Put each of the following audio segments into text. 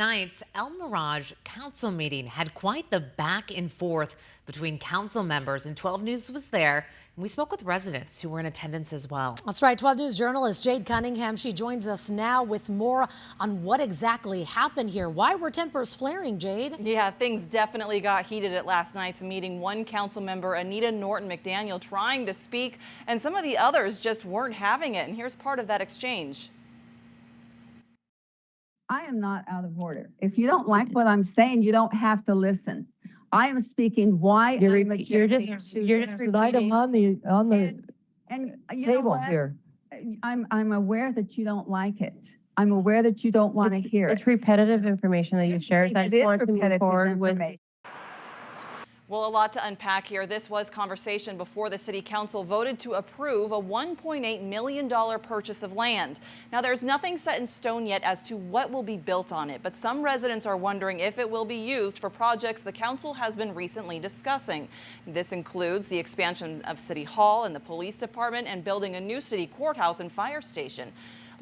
Night's El Mirage Council meeting had quite the back and forth between council members, and 12 News was there. And we spoke with residents who were in attendance as well. That's right. 12 News journalist Jade Cunningham. She joins us now with more on what exactly happened here. Why were tempers flaring, Jade? Yeah, things definitely got heated at last night's meeting. One council member, Anita Norton McDaniel, trying to speak, and some of the others just weren't having it. And here's part of that exchange. I am not out of order. If you don't like what I'm saying, you don't have to listen. I am speaking why You're I'm just item on the and you know table what? here. I'm aware that you don't like it. I'm aware that you don't want to hear it. It's repetitive information that you shared. I It just is want to move repetitive forward with. information. Well, a lot to unpack here. This was conversation before the city council voted to approve a $1.8 million purchase of land. Now, there's nothing set in stone yet as to what will be built on it, but some residents are wondering if it will be used for projects the council has been recently discussing. This includes the expansion of City Hall and the police department and building a new city courthouse and fire station.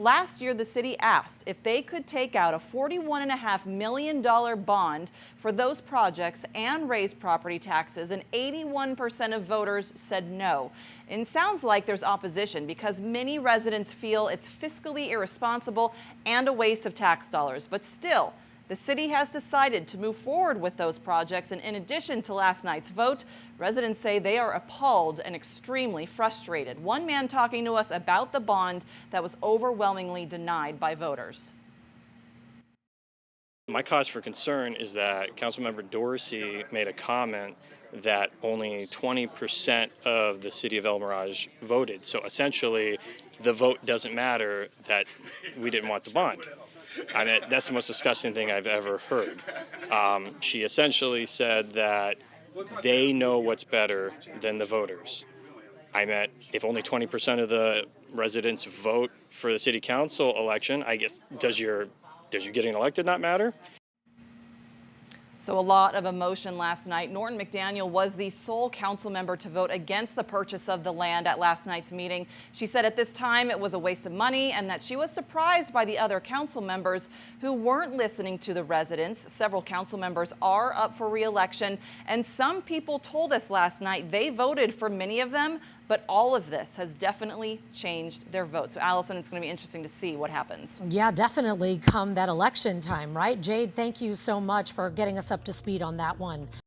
Last year, the city asked if they could take out a $41.5 million bond for those projects and raise property taxes, and 81% of voters said no. And it sounds like there's opposition because many residents feel it's fiscally irresponsible and a waste of tax dollars. But still, the city has decided to move forward with those projects, and in addition to last night's vote, residents say they are appalled and extremely frustrated. One man talking to us about the bond that was overwhelmingly denied by voters. My cause for concern is that Councilmember Dorsey made a comment that only 20% of the city of El Mirage voted. So essentially, the vote doesn't matter that we didn't want the bond. I mean, that's the most disgusting thing I've ever heard. She essentially said that they know what's better than the voters. I meant if only 20% of the residents vote for the city council election, I guess, does you getting elected not matter? So a lot of emotion last night. Norton McDaniel was the sole council member to vote against the purchase of the land at last night's meeting. She said at this time it was a waste of money and that she was surprised by the other council members who weren't listening to the residents. Several council members are up for re-election, and some people told us last night they voted for many of them, but all of this has definitely changed their vote. So Allison, it's going to be interesting to see what happens. Yeah, definitely come that election time, right? Jade, thank you so much for getting us up to speed on that one.